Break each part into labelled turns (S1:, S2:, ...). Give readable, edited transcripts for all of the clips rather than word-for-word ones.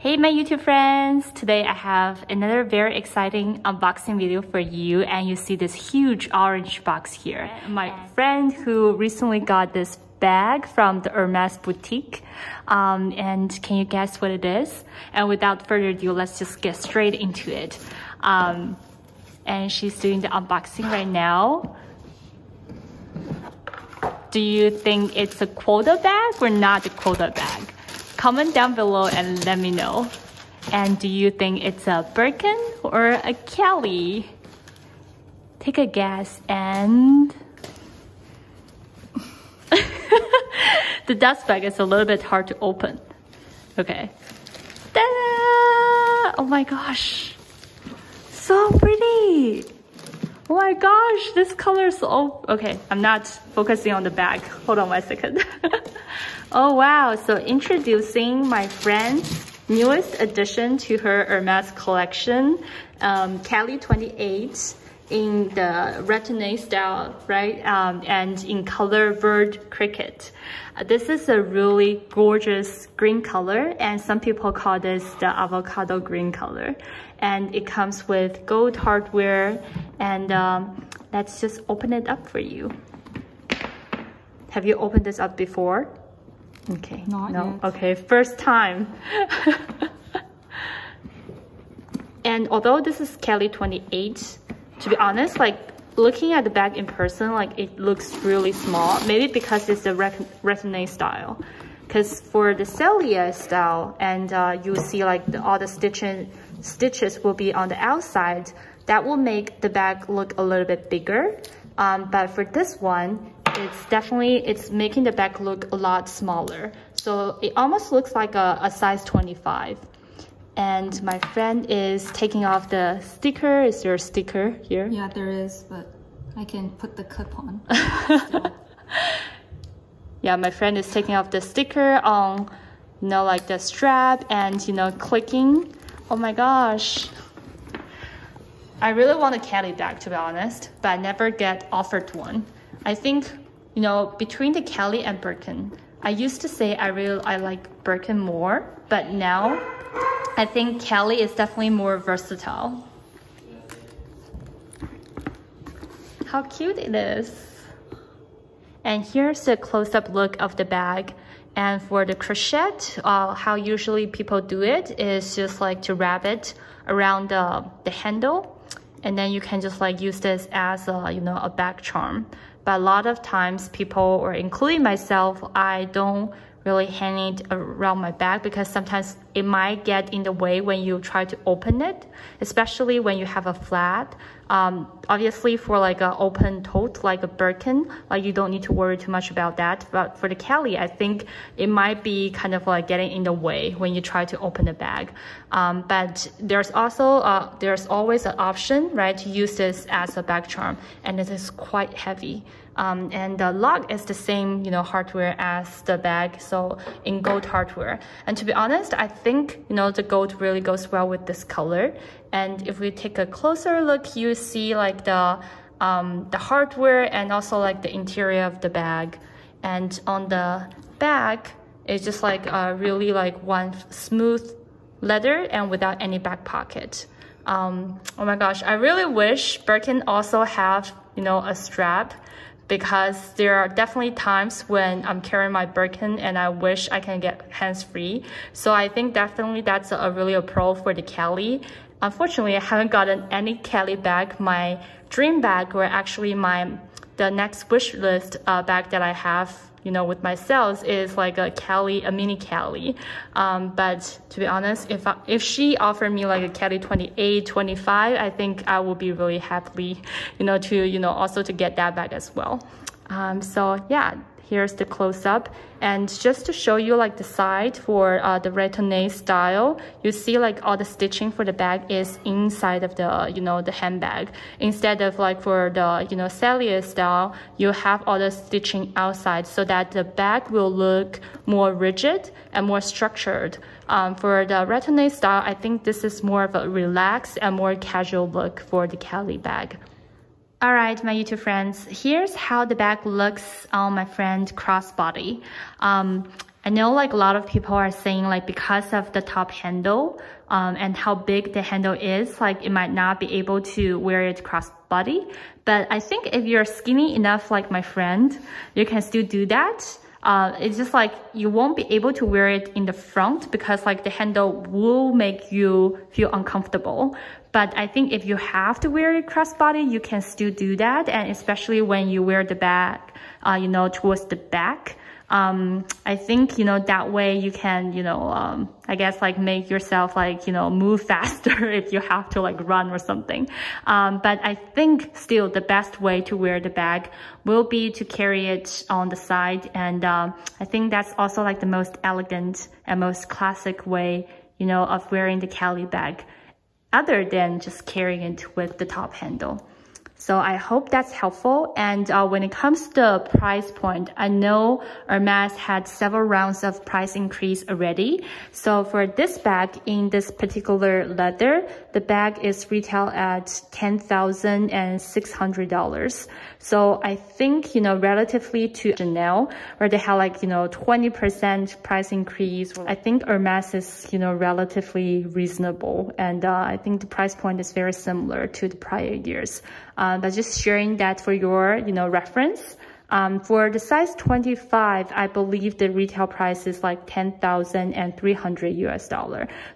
S1: Hey my YouTube friends! Today I have another very exciting unboxing video for you, and you see this huge orange box here. My friend who recently got this bag from the Hermes boutique, and can you guess what it is? And without further ado, let's just get straight into it. And she's doing the unboxing right now. Do you think it's a Quota bag or not a Quota bag? Comment down below and let me know. And do you think it's a Birkin or a Kelly? Take a guess. And the dust bag is a little bit hard to open. Okay. Ta-da! Oh my gosh. So pretty. Oh my gosh, this color is so... Okay, I'm not focusing on the bag. Hold on 1 second. Oh wow, so introducing my friend's newest addition to her Hermes collection, Kelly 28 in the Retinue style, right? And in color Vert Criquet. This is a really gorgeous green color, and some people call this the avocado green color. And it comes with gold hardware, and let's just open it up for you. Have you opened this up before? Okay,
S2: Not yet.
S1: Okay, first time. And although this is Kelly 28, to be honest, like looking at the bag in person, like it looks really small. Maybe because it's the Retinue style. Because for the Celia style, and you see like all the stitches will be on the outside, that will make the bag look a little bit bigger. But for this one, it's making the bag look a lot smaller. So it almost looks like a size 25. And my friend is taking off the sticker. Is there a sticker here?
S2: Yeah, there is, but I can put the clip on.
S1: Yeah, my friend is taking off the sticker on, you know, like the strap, and, you know, clicking. Oh my gosh. I really want a Kelly bag, to be honest, but I never get offered one. I think, you know, between the Kelly and Birkin, I used to say I like Birkin more, but now I think Kelly is definitely more versatile. How cute it is. And here's a close-up look of the bag. And for the crochet, how usually people do it is just like to wrap it around the handle. And then you can just like use this as a, you know, a bag charm. But a lot of times people, or including myself, I don't really hang it around my bag because sometimes it might get in the way when you try to open it, especially when you have a flat. Obviously for like an open tote, like a Birkin, like you don't need to worry too much about that. But for the Kelly, I think it might be kind of like getting in the way when you try to open the bag. But there's also, there's always an option, right, to use this as a bag charm, and it is quite heavy. And the lock is the same, you know, hardware as the bag, so in gold hardware. And to be honest, I think, you know, the gold really goes well with this color. And if we take a closer look, you see like the hardware and also like the interior of the bag. And on the back, it's just like really like one smooth leather and without any back pocket. Oh my gosh, I really wish Birkin also have, you know, a strap, because there are definitely times when I'm carrying my Birkin and I wish I can get hands-free. So I think definitely that's really a pro for the Kelly. Unfortunately, I haven't gotten any Kelly bag. My dream bag, or actually the next wish list bag that I have, you know, with myself, is like a Kelly, a mini Kelly. But to be honest, if she offered me like a Kelly 28, 25, I think I would be really happy, you know, to, you know, also to get that bag as well. So yeah, here's the close-up. And just to show you like the side for the Retinue style, you see like all the stitching for the bag is inside of the, you know, the handbag. Instead of like for the, you know, Celia style, you have all the stitching outside so that the bag will look more rigid and more structured. For the Retinue style, I think this is more of a relaxed and more casual look for the Kelly bag. All right, my YouTube friends, here's how the bag looks on my friend crossbody. I know like a lot of people are saying like because of the top handle and how big the handle is, like it might not be able to wear it crossbody. But I think if you're skinny enough like my friend, you can still do that. It's just like you won't be able to wear it in the front because like the handle will make you feel uncomfortable. But I think if you have to wear it crossbody, you can still do that. And especially when you wear the bag, you know, towards the back. I think, you know, that way you can, you know, I guess like make yourself like, you know, move faster if you have to like run or something. But I think still the best way to wear the bag will be to carry it on the side. And I think that's also like the most elegant and most classic way, you know, of wearing the Cali bag, other than just carrying it with the top handle. So I hope that's helpful. And when it comes to the price point, I know Hermes had several rounds of price increase already. So for this bag in this particular leather, the bag is retail at $10,600. So I think, you know, relatively to Chanel, where they had like, you know, 20% price increase, I think Hermes is, you know, relatively reasonable. And I think the price point is very similar to the prior years. But just sharing that for your, you know, reference. For the size 25, I believe the retail price is like $10,300 US.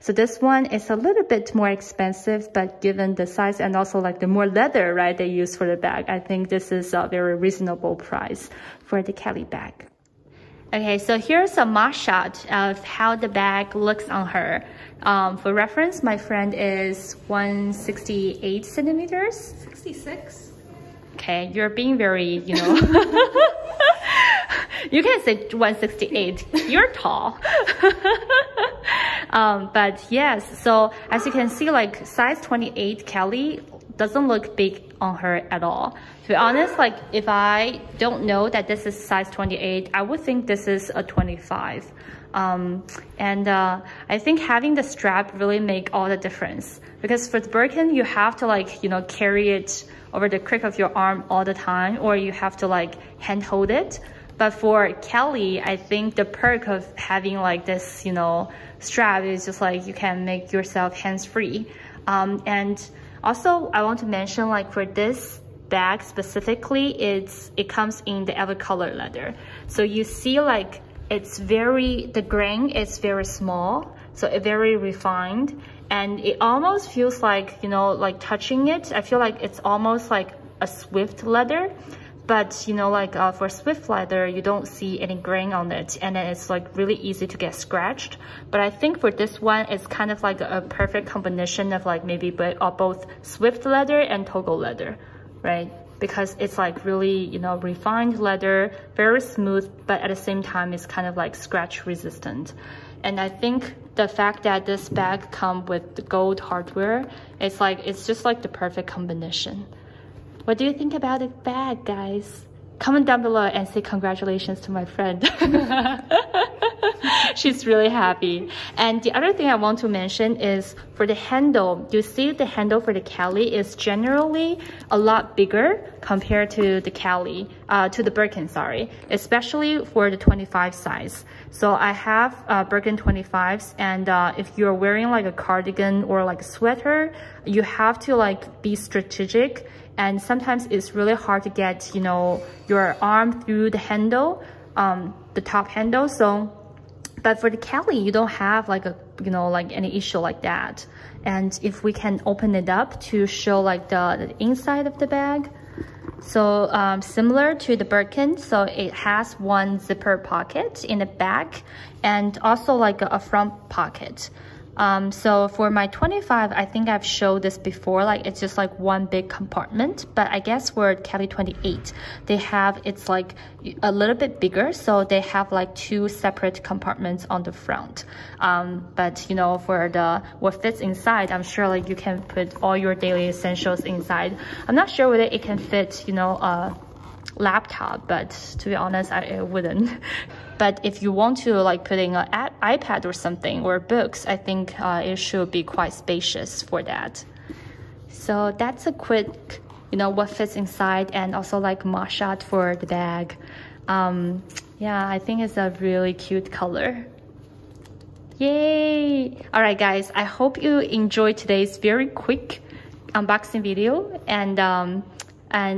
S1: So this one is a little bit more expensive, but given the size and also like the more leather, right, they use for the bag, I think this is a very reasonable price for the Cali bag. Okay, so here's a mock shot of how the bag looks on her. For reference, my friend is 168 centimeters. 66. Okay, you're being very, you know, you can say 168. You're tall. But yes, so as you can see, like size 28 Cali doesn't look big on her at all. To be honest, like if I don't know that this is size 28, I would think this is a 25. I think having the strap really make all the difference, because for the Birkin, you have to like, you know, carry it over the crick of your arm all the time, or you have to like hand hold it. But for Cali, I think the perk of having like this, you know, strap is just like you can make yourself hands-free. And also I want to mention, like for this bag specifically, it comes in the ever color leather. So you see like the grain is very small, so it's very refined, and it almost feels like, you know, like touching it, I feel like it's almost like a Swift leather. But, you know, like for Swift leather, you don't see any grain on it, and then it's like really easy to get scratched. But I think for this one, it's kind of like a perfect combination of like maybe both Swift leather and Togo leather, right? Because it's like really, you know, refined leather, very smooth, but at the same time, it's kind of like scratch resistant. And I think the fact that this bag comes with the gold hardware, it's just like the perfect combination. What do you think about the bag, guys? Comment down below and say congratulations to my friend. She's really happy. And the other thing I want to mention is for the handle. You see the handle for the Cali is generally a lot bigger compared to the Cali, to the Birkin, sorry, especially for the 25 size. So I have Birkin 25s, and if you're wearing like a cardigan or like a sweater, you have to like be strategic. And sometimes it's really hard to get, you know, your arm through the handle, the top handle. So, but for the Cali, you don't have like a, you know, like any issue like that. And if we can open it up to show like the inside of the bag. So similar to the Birkin, so it has one zipper pocket in the back and also like a front pocket. So for my 25, I think I've showed this before, like it's just like one big compartment, but I guess for Cali 28, it's like a little bit bigger. So they have like two separate compartments on the front. But you know, for what fits inside, I'm sure like you can put all your daily essentials inside. I'm not sure whether it can fit, you know, a laptop, but to be honest, I wouldn't. But if you want to like putting an iPad or something or books, I think it should be quite spacious for that. So that's a quick, you know, what fits inside and also like mock shot for the bag. Yeah, I think it's a really cute color. Yay! Alright guys, I hope you enjoyed today's very quick unboxing video, and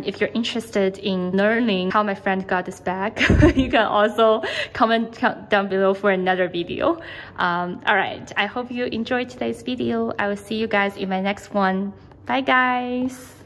S1: if you're interested in learning how my friend got this bag, you can also comment down below for another video. Alright, I hope you enjoyed today's video. I will see you guys in my next one. Bye guys!